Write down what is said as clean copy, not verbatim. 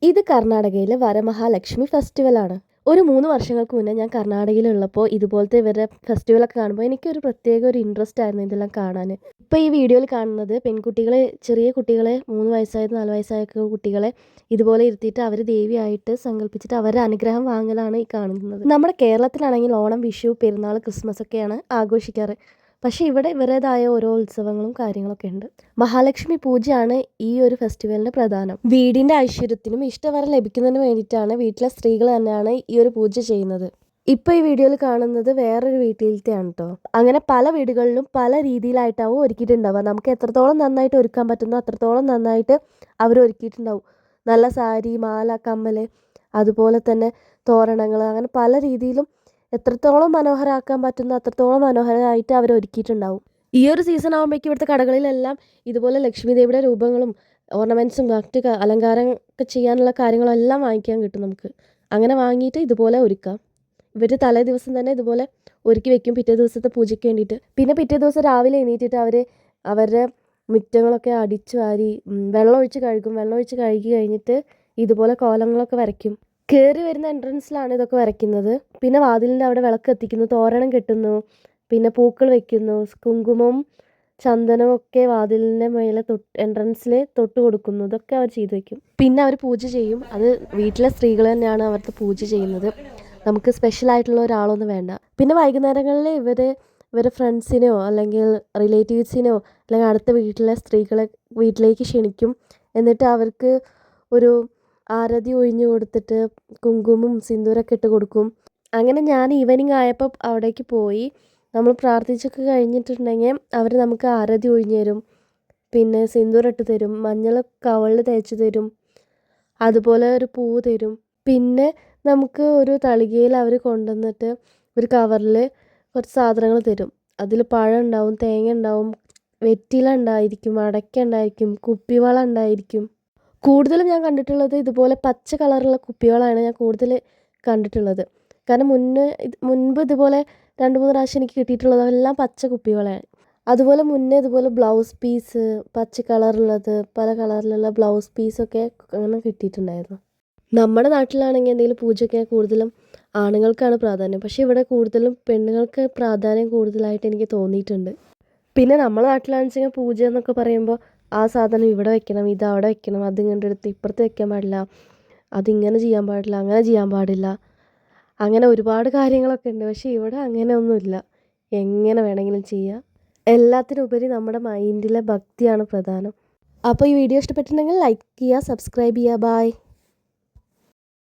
ഇത് കർണാടകയിലെ വരമഹാലക്ഷ്മി ഫെസ്റ്റിവലാണ്. ഒരു 3 വർഷങ്ങൾക്ക് മുന്നേ ഞാൻ കർണാടകയിലുള്ളപ്പോൾ ഇതുപോലത്തെ ഇവരുടെ ഫെസ്റ്റിവലൊക്കെ കാണുമ്പോൾ എനിക്കൊരു പ്രത്യേക ഒരു ഇൻട്രസ്റ്റ് ആയിരുന്നു ഇതെല്ലാം കാണാൻ. ഇപ്പോൾ ഈ വീഡിയോയിൽ കാണുന്നത് പെൺകുട്ടികളെ, ചെറിയ കുട്ടികളെ 3 വയസ്സായത് 4 വയസ്സായ കുട്ടികളെ ഇതുപോലെ ഇരുത്തിയിട്ട് അവർ ദേവിയായിട്ട് സങ്കല്പിച്ചിട്ട് അവരുടെ അനുഗ്രഹം വാങ്ങലാണ് ഈ കാണുന്നത്. നമ്മുടെ കേരളത്തിലാണെങ്കിൽ ഓണം, വിഷു, പെരുന്നാൾ, ക്രിസ്മസ് ഒക്കെയാണ് ആഘോഷിക്കാറ്. പക്ഷേ ഇവിടെ ഇവരുടേതായ ഓരോ ഉത്സവങ്ങളും കാര്യങ്ങളൊക്കെ ഉണ്ട്. മഹാലക്ഷ്മി പൂജയാണ് ഈ ഒരു ഫെസ്റ്റിവലിൻ്റെ പ്രധാനം. വീടിൻ്റെ ഐശ്വര്യത്തിനും ഇഷ്ടവരം ലഭിക്കുന്നതിന് വേണ്ടിയിട്ടാണ് വീട്ടിലെ സ്ത്രീകൾ തന്നെയാണ് ഈ ഒരു പൂജ ചെയ്യുന്നത്. ഇപ്പോൾ ഈ വീഡിയോയിൽ കാണുന്നത് വേറൊരു വീട്ടിലത്തെയാണ് കേട്ടോ. അങ്ങനെ പല വീടുകളിലും പല രീതിയിലായിട്ടാവും ഒരുക്കിയിട്ടുണ്ടാവുക. നമുക്ക് എത്രത്തോളം നന്നായിട്ട് ഒരുക്കാൻ പറ്റുന്നോ അത്രത്തോളം നന്നായിട്ട് അവർ ഒരുക്കിയിട്ടുണ്ടാവും. നല്ല സാരി, മാല, കമ്മൽ, അതുപോലെ തന്നെ തോരണങ്ങൾ, അങ്ങനെ പല രീതിയിലും എത്രത്തോളം മനോഹരമാക്കാൻ പറ്റുന്നോ അത്രത്തോളം മനോഹരമായിട്ട് അവർ ഒരുക്കിയിട്ടുണ്ടാവും. ഈ ഒരു സീസൺ ആകുമ്പോഴേക്കും ഇവിടുത്തെ കടകളിലെല്ലാം ഇതുപോലെ ലക്ഷ്മി ദേവിയുടെ രൂപങ്ങളും ഓർണമെൻറ്റ്സും മറ്റ് അലങ്കാരം ഒക്കെ ചെയ്യാനുള്ള കാര്യങ്ങളെല്ലാം വാങ്ങിക്കാൻ കിട്ടും നമുക്ക്. അങ്ങനെ വാങ്ങിയിട്ട് ഇതുപോലെ ഒരുക്കാം. ഇവർ തലേ ദിവസം തന്നെ ഇതുപോലെ ഒരുക്കി വെക്കും പിറ്റേ ദിവസത്തെ പൂജയ്ക്ക് വേണ്ടിയിട്ട്. പിന്നെ പിറ്റേ ദിവസം രാവിലെ എണീറ്റിട്ട് അവർ അവരുടെ മുറ്റങ്ങളൊക്കെ അടിച്ചു വാരി വെള്ളമൊഴിച്ച് കഴുകും. വെള്ളമൊഴിച്ച് കഴുകി കഴിഞ്ഞിട്ട് ഇതുപോലെ കോലങ്ങളൊക്കെ വരയ്ക്കും. കയറി വരുന്ന എൻട്രൻസിലാണ് ഇതൊക്കെ വരയ്ക്കുന്നത്. പിന്നെ വാതിലിൻ്റെ അവിടെ വിളക്ക് കത്തിക്കുന്നു, തോരണം കെട്ടുന്നു, പിന്നെ പൂക്കൾ വെക്കുന്നു, കുങ്കുമവും ചന്ദനവും ഒക്കെ വാതിലിൻ്റെ മേലെ എൻട്രൻസിൽ തൊട്ട് കൊടുക്കുന്നു. ഇതൊക്കെ അവർ ചെയ്തു വയ്ക്കും. പിന്നെ അവർ പൂജ ചെയ്യും. അത് വീട്ടിലെ സ്ത്രീകൾ തന്നെയാണ് അവർക്ക് പൂജ ചെയ്യുന്നത്. നമുക്ക് സ്പെഷ്യലായിട്ടുള്ള ഒരാളൊന്നും വേണ്ട. പിന്നെ വൈകുന്നേരങ്ങളിൽ ഇവരെ ഫ്രണ്ട്സിനെയോ അല്ലെങ്കിൽ റിലേറ്റീവ്സിനെയോ അല്ലെങ്കിൽ അടുത്ത വീട്ടിലെ സ്ത്രീകളെ വീട്ടിലേക്ക് ക്ഷണിക്കും. എന്നിട്ട് അവർക്ക് ഒരു ആരതി ഒഴിഞ്ഞു കൊടുത്തിട്ട് കുങ്കുമം സിന്ദൂരമൊക്കെ ഇട്ട് കൊടുക്കും. അങ്ങനെ ഞാൻ ഈവനിങ് ആയപ്പോൾ അവിടേക്ക് പോയി. നമ്മൾ പ്രാർത്ഥിച്ചൊക്കെ കഴിഞ്ഞിട്ടുണ്ടെങ്കിൽ അവർ നമുക്ക് ആരതി ഒഴിഞ്ഞു തരും, പിന്നെ സിന്ദൂരം ഇട്ട് തരും, മഞ്ഞൾ കവളിൽ തേച്ച് തരും, അതുപോലെ ഒരു പൂവ് തരും. പിന്നെ നമുക്ക് ഒരു തളികയിൽ അവർ കൊണ്ടുവന്നിട്ട് ഒരു കവറിൽ കുറച്ച് സാധനങ്ങൾ തരും. അതിൽ പഴം ഉണ്ടാവും, തേങ്ങ ഉണ്ടാവും, വെറ്റില ഉണ്ടായിരിക്കും, അടയ്ക്ക ഉണ്ടായിരിക്കും, കുപ്പിവള ഉണ്ടായിരിക്കും. കൂടുതലും ഞാൻ കണ്ടിട്ടുള്ളത് ഇതുപോലെ പച്ച കളറുള്ള കുപ്പികളാണ് ഞാൻ കൂടുതൽ കണ്ടിട്ടുള്ളത്. കാരണം മുൻപ് ഇതുപോലെ 2-3 പ്രാവശ്യം എനിക്ക് കിട്ടിയിട്ടുള്ളത് എല്ലാം പച്ച കുപ്പികളാണ്. അതുപോലെ മുന്നേ ഇതുപോലെ ബ്ലൗസ് പീസ് പച്ച കളറുള്ളത്, പല കളറിലുള്ള ബ്ലൗസ് പീസൊക്കെ അങ്ങനെ കിട്ടിയിട്ടുണ്ടായിരുന്നു. നമ്മുടെ നാട്ടിലാണെങ്കിൽ എന്തെങ്കിലും പൂജയൊക്കെ കൂടുതലും ആണുങ്ങൾക്കാണ് പ്രാധാന്യം. പക്ഷേ ഇവിടെ കൂടുതലും പെണ്ണുങ്ങൾക്ക് പ്രാധാന്യം കൂടുതലായിട്ട് എനിക്ക് തോന്നിയിട്ടുണ്ട്. പിന്നെ നമ്മുടെ നാട്ടിലാണെന്ന് വെച്ചാൽ പൂജ എന്നൊക്കെ പറയുമ്പോൾ ആ സാധനം ഇവിടെ വെക്കണം, ഇത് അവിടെ വെക്കണം, അതിങ്ങോട്ട് എടുത്ത് ഇപ്പുറത്ത് വെക്കാൻ പാടില്ല, അതിങ്ങനെ ചെയ്യാൻ പാടില്ല, അങ്ങനെ ചെയ്യാൻ പാടില്ല, അങ്ങനെ ഒരുപാട് കാര്യങ്ങളൊക്കെ ഉണ്ട്. പക്ഷേ ഇവിടെ അങ്ങനെയൊന്നുമില്ല. എങ്ങനെ വേണമെങ്കിലും ചെയ്യാം. എല്ലാത്തിനുപരി നമ്മുടെ മൈൻഡിലെ ഭക്തിയാണ് പ്രധാനം. അപ്പോൾ ഈ വീഡിയോ ഇഷ്ടപ്പെട്ടിട്ടുണ്ടെങ്കിൽ ലൈക്ക് ചെയ്യുക, സബ്സ്ക്രൈബ് ചെയ്യുക. ബായ്.